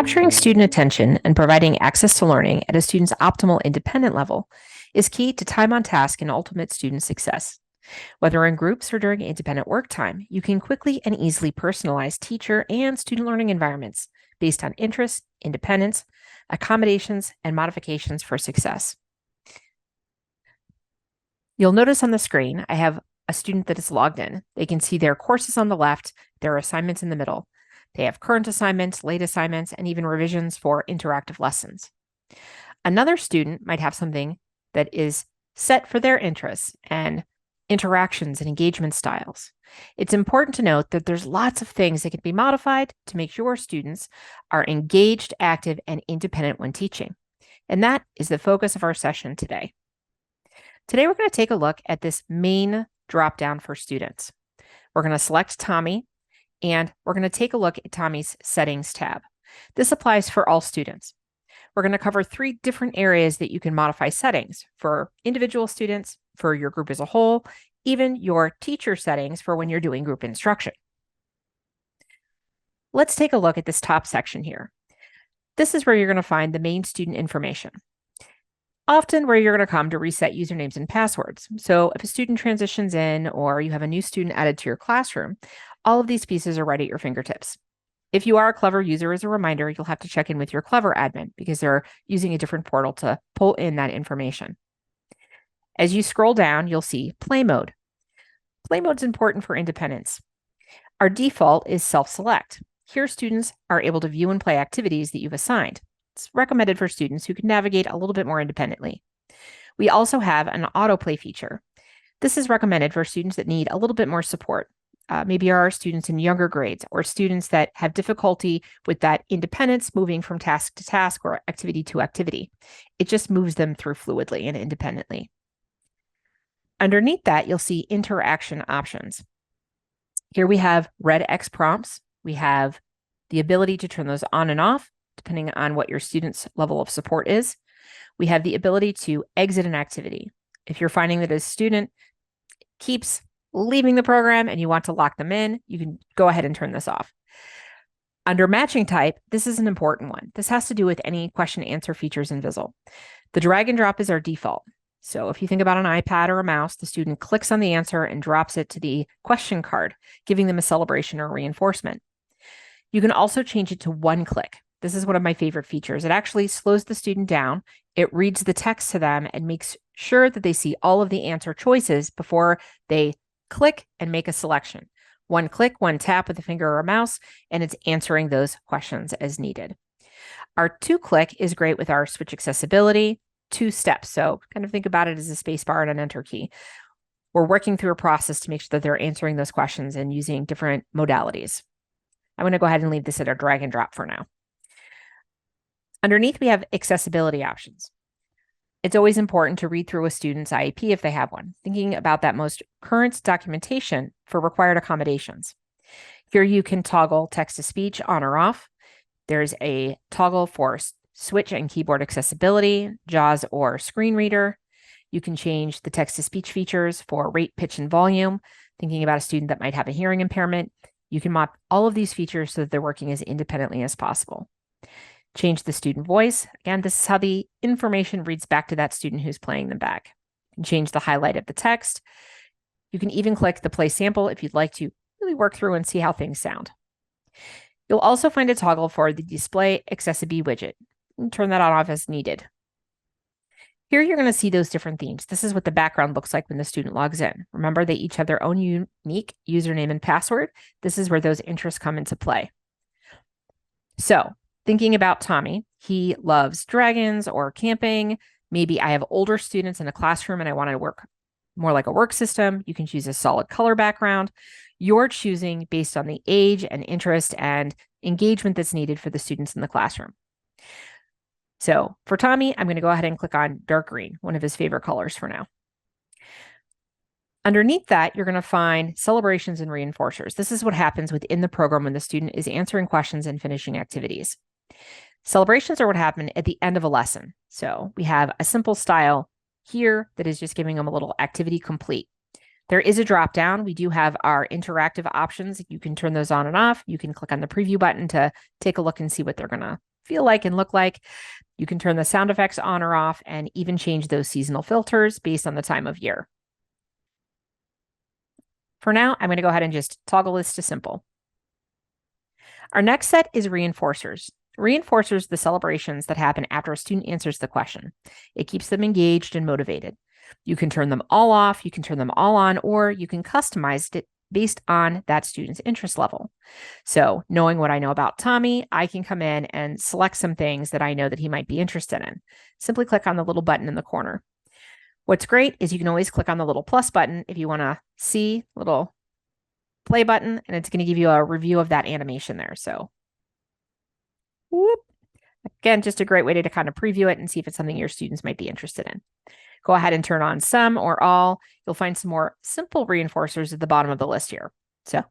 Capturing student attention and providing access to learning at a student's optimal independent level is key to time on task and ultimate student success. Whether in groups or during independent work time, you can quickly and easily personalize teacher and student learning environments based on interests, independence, accommodations, and modifications for success. You'll notice on the screen, I have a student that is logged in. They can see their courses on the left, their assignments in the middle. They have current assignments, late assignments, and even revisions for interactive lessons. Another student might have something that is set for their interests and interactions and engagement styles. It's important to note that there's lots of things that can be modified to make sure students are engaged, active, and independent when teaching. And that is the focus of our session today. Today, we're going to take a look at this main dropdown for students. We're going to select Tommy, and we're going to take a look at Tommy's Settings tab. This applies for all students. We're going to cover 3 different areas that you can modify settings for individual students, for your group as a whole, even your teacher settings for when you're doing group instruction. Let's take a look at this top section here. This is where you're going to find the main student information. Often where you're going to come to reset usernames and passwords. So if a student transitions in or you have a new student added to your classroom, all of these pieces are right at your fingertips. If you are a Clever user, as a reminder, you'll have to check in with your Clever admin because they're using a different portal to pull in that information. As you scroll down, you'll see Play Mode. Play Mode is important for independence. Our default is self-select. Here, students are able to view and play activities that you've assigned. It's recommended for students who can navigate a little bit more independently. We also have an autoplay feature. This is recommended for students that need a little bit more support. Maybe our students in younger grades or students that have difficulty with that independence moving from task to task or activity to activity. It just moves them through fluidly and independently. Underneath that, you'll see interaction options. Here we have red X prompts. We have the ability to turn those on and off, depending on what your student's level of support is. We have the ability to exit an activity. If you're finding that a student keeps leaving the program and you want to lock them in, you can go ahead and turn this off. Under matching type, this is an important one. This has to do with any question answer features in Vizzle. The drag and drop is our default. So if you think about an iPad or a mouse, the student clicks on the answer and drops it to the question card, giving them a celebration or reinforcement. You can also change it to one click. This is one of my favorite features. It actually slows the student down. It reads the text to them and makes sure that they see all of the answer choices before they click and make a selection. One click, one tap with a finger or a mouse, and it's answering those questions as needed. Our 2-click is great with our switch accessibility, 2 steps. So kind of think about it as a space bar and an enter key. We're working through a process to make sure that they're answering those questions and using different modalities. I'm going to go ahead and leave this at a drag and drop for now. Underneath, we have accessibility options. It's always important to read through a student's IEP if they have one, thinking about that most current documentation for required accommodations. Here you can toggle text-to-speech on or off. There's a toggle for switch and keyboard accessibility, JAWS or screen reader. You can change the text-to-speech features for rate, pitch, and volume, thinking about a student that might have a hearing impairment. You can map all of these features so that they're working as independently as possible. Change the student voice. Again, this is how the information reads back to that student who's playing them back. You can change the highlight of the text. You can even click the play sample if you'd like to really work through and see how things sound. You'll also find a toggle for the display accessibility widget. And turn that on off as needed. Here you're going to see those different themes. This is what the background looks like when the student logs in. Remember, they each have their own unique username and password. This is where those interests come into play. So, thinking about Tommy, he loves dragons or camping. Maybe I have older students in a classroom and I want to work more like a work system. You can choose a solid color background. You're choosing based on the age and interest and engagement that's needed for the students in the classroom. So for Tommy, I'm going to go ahead and click on dark green, one of his favorite colors for now. Underneath that, you're going to find celebrations and reinforcers. This is what happens within the program when the student is answering questions and finishing activities. Celebrations are what happen at the end of a lesson. So we have a simple style here that is just giving them a little activity complete. There is a drop down. We do have our interactive options. You can turn those on and off. You can click on the preview button to take a look and see what they're going to feel like and look like. You can turn the sound effects on or off and even change those seasonal filters based on the time of year. For now, I'm going to go ahead and just toggle this to simple. Our next set is reinforcers. Reinforcers the celebrations that happen after a student answers the question. It keeps them engaged and motivated. You can turn them all off, you can turn them all on, or you can customize it based on that student's interest level. So knowing what I know about Tommy, I can come in and select some things that I know that he might be interested in. Simply click on the little button in the corner. What's great is you can always click on the little plus button if you want to see little play button, and it's going to give you a review of that animation there. So whoop. Again, just a great way to kind of preview it and see if it's something your students might be interested in. Go ahead and turn on some or all. You'll find some more simple reinforcers at the bottom of the list here. So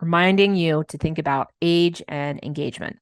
reminding you to think about age and engagement.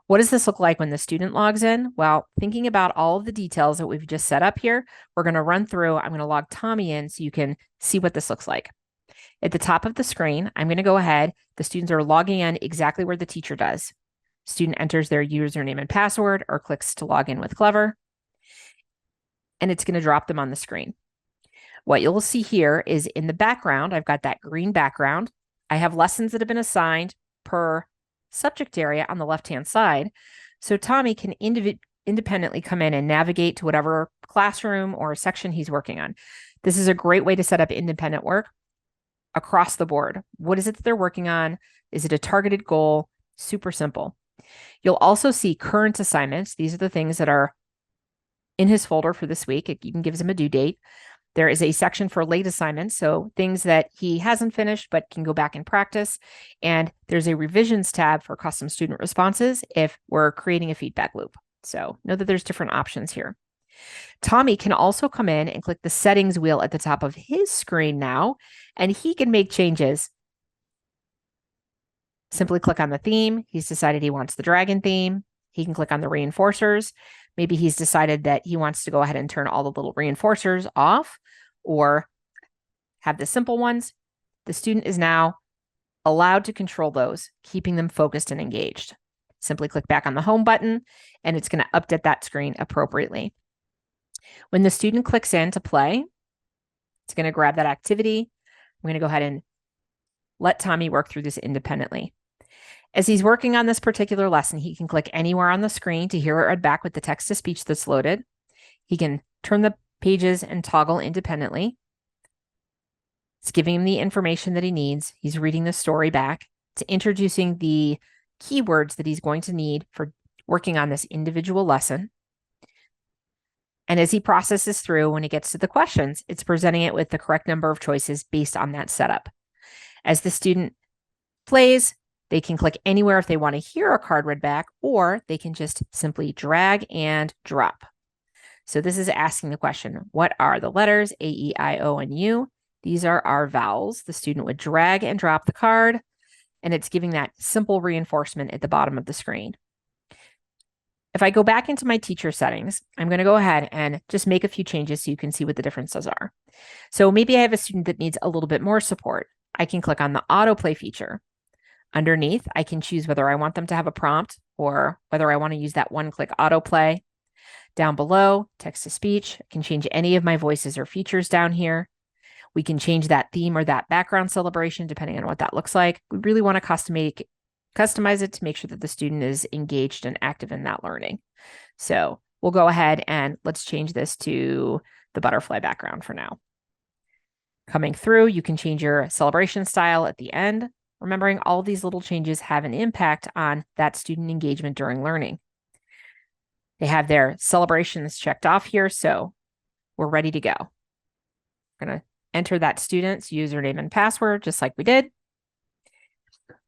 What does this look like when the student logs in? Well, thinking about all of the details that we've just set up here, we're going to run through. I'm going to log Tommy in so you can see what this looks like. At the top of the screen, I'm going to go ahead. The students are logging in exactly where the teacher does. Student enters their username and password or clicks to log in with Clever, and it's going to drop them on the screen. What you'll see here is in the background, I've got that green background. I have lessons that have been assigned per subject area on the left-hand side. So Tommy can independently come in and navigate to whatever classroom or section he's working on. This is a great way to set up independent work across the board. What is it that they're working on? Is it a targeted goal? Super simple. You'll also see current assignments. These are the things that are in his folder for this week. It even gives him a due date. There is a section for late assignments, so things that he hasn't finished but can go back and practice. And there's a revisions tab for custom student responses if we're creating a feedback loop. So know that there's different options here. Tommy can also come in and click the settings wheel at the top of his screen now, and he can make changes. Simply click on the theme. He's decided he wants the dragon theme. He can click on the reinforcers. Maybe he's decided that he wants to go ahead and turn all the little reinforcers off or have the simple ones. The student is now allowed to control those, keeping them focused and engaged. Simply click back on the home button, and it's going to update that screen appropriately. When the student clicks in to play, it's going to grab that activity. I'm going to go ahead and let Tommy work through this independently. As he's working on this particular lesson, he can click anywhere on the screen to hear it read back with the text-to-speech that's loaded. He can turn the pages and toggle independently. It's giving him the information that he needs. He's reading the story back. It's introducing the keywords that he's going to need for working on this individual lesson. And as he processes through, when he gets to the questions, it's presenting it with the correct number of choices based on that setup. As the student plays, they can click anywhere if they want to hear a card read back, or they can just simply drag and drop. So this is asking the question, what are the letters A, E, I, O, and U? These are our vowels. The student would drag and drop the card, and it's giving that simple reinforcement at the bottom of the screen. If I go back into my teacher settings, I'm going to go ahead and just make a few changes so you can see what the differences are. So maybe I have a student that needs a little bit more support. I can click on the autoplay feature. Underneath, I can choose whether I want them to have a prompt or whether I want to use that one-click autoplay. Down below, text-to-speech, I can change any of my voices or features down here. We can change that theme or that background celebration depending on what that looks like. We really want to customize it to make sure that the student is engaged and active in that learning. So we'll go ahead and let's change this to the butterfly background for now. Coming through, you can change your celebration style at the end. Remembering all these little changes have an impact on that student engagement during learning. They have their celebrations checked off here, so we're ready to go. We're going to enter that student's username and password just like we did.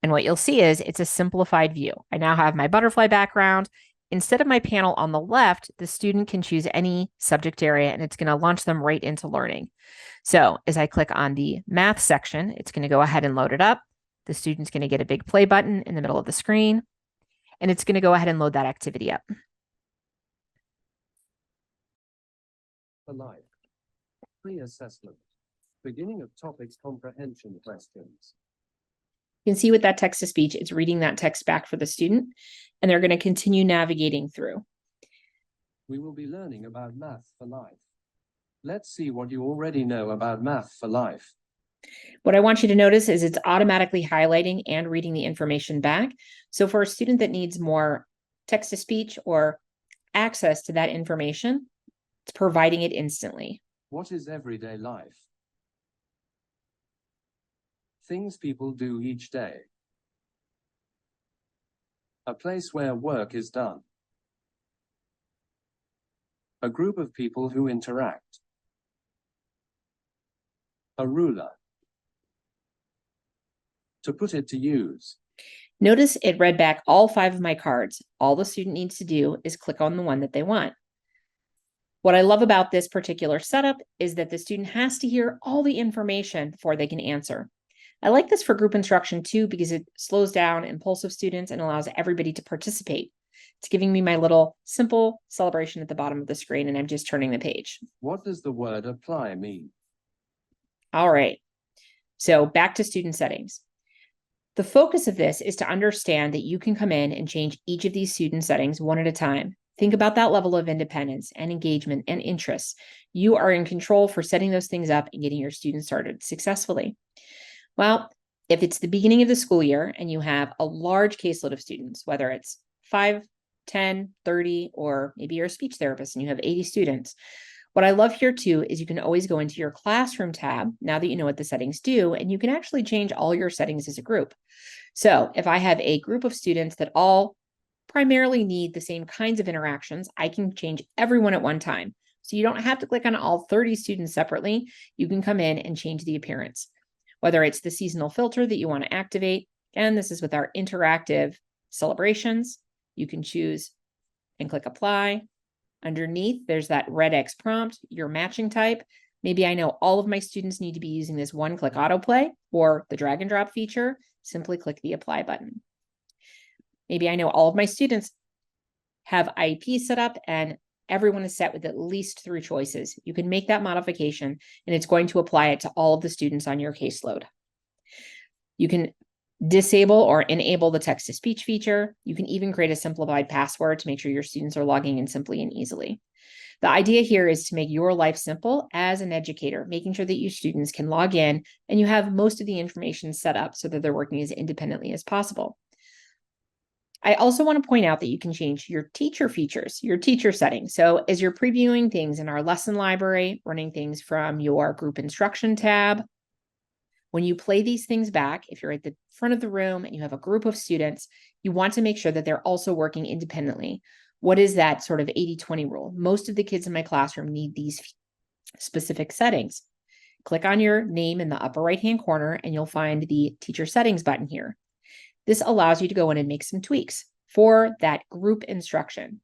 And what you'll see is it's a simplified view. I now have my butterfly background. Instead of my panel on the left, the student can choose any subject area and it's going to launch them right into learning. So as I click on the math section, it's going to go ahead and load it up. The student's going to get a big play button in the middle of the screen, and it's going to go ahead and load that activity up. Alive. Pre-assessment. Beginning of topics comprehension questions. You can see with that text-to-speech, it's reading that text back for the student, and they're going to continue navigating through. We will be learning about math for life. Let's see what you already know about math for life. What I want you to notice is it's automatically highlighting and reading the information back. So for a student that needs more text-to-speech or access to that information, it's providing it instantly. What is everyday life? Things people do each day. A place where work is done. A group of people who interact. A ruler. To put it to use. Notice it read back all 5 of my cards. All the student needs to do is click on the one that they want. What I love about this particular setup is that the student has to hear all the information before they can answer. I like this for group instruction too, because it slows down impulsive students and allows everybody to participate. It's giving me my little simple celebration at the bottom of the screen, and I'm just turning the page. What does the word apply mean? All right. So back to student settings. The focus of this is to understand that you can come in and change each of these student settings one at a time. Think about that level of independence and engagement and interests. You are in control for setting those things up and getting your students started successfully. Well, if it's the beginning of the school year and you have a large caseload of students, whether it's 5, 10, 30, or maybe you're a speech therapist and you have 80 students, what I love here too is you can always go into your classroom tab now that you know what the settings do, and you can actually change all your settings as a group. So if I have a group of students that all primarily need the same kinds of interactions, I can change everyone at one time. So you don't have to click on all 30 students separately. You can come in and change the appearance. Whether it's the seasonal filter that you want to activate, and this is with our interactive celebrations, you can choose and click apply. Underneath, there's that red X prompt, your matching type. Maybe I know all of my students need to be using this one-click autoplay or the drag and drop feature. Simply click the apply button. Maybe I know all of my students have IEP set up and everyone is set with at least 3 choices. You can make that modification and it's going to apply it to all of the students on your caseload. You can disable or enable the text-to-speech feature. You can even create a simplified password to make sure your students are logging in simply and easily. The idea here is to make your life simple as an educator, making sure that your students can log in and you have most of the information set up so that they're working as independently as possible. I also want to point out that you can change your teacher features, your teacher settings. So as you're previewing things in our lesson library, running things from your group instruction tab, when you play these things back, if you're at the front of the room and you have a group of students, you want to make sure that they're also working independently. What is that sort of 80-20 rule? Most of the kids in my classroom need these specific settings. Click on your name in the upper right-hand corner and you'll find the teacher settings button here. This allows you to go in and make some tweaks for that group instruction.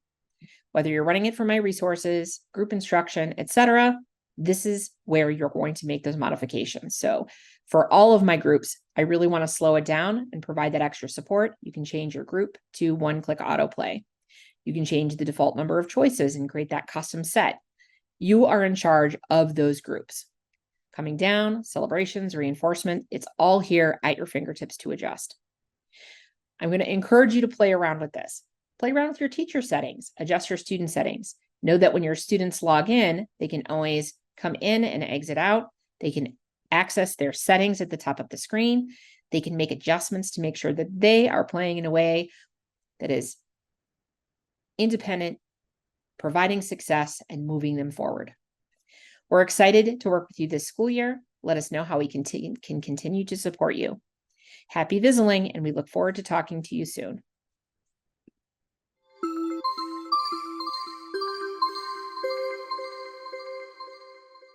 Whether you're running it from my resources, group instruction, etc., this is where you're going to make those modifications. So for all of my groups, I really want to slow it down and provide that extra support. You can change your group to one-click autoplay. You can change the default number of choices and create that custom set. You are in charge of those groups. Coming down, celebrations, reinforcement, it's all here at your fingertips to adjust. I'm going to encourage you to play around with this. Play around with your teacher settings, adjust your student settings. Know that when your students log in, they can always come in and exit out. They can access their settings at the top of the screen. They can make adjustments to make sure that they are playing in a way that is independent, providing success, and moving them forward. We're excited to work with you this school year. Let us know how we can continue to support you. Happy Vizzling, and we look forward to talking to you soon.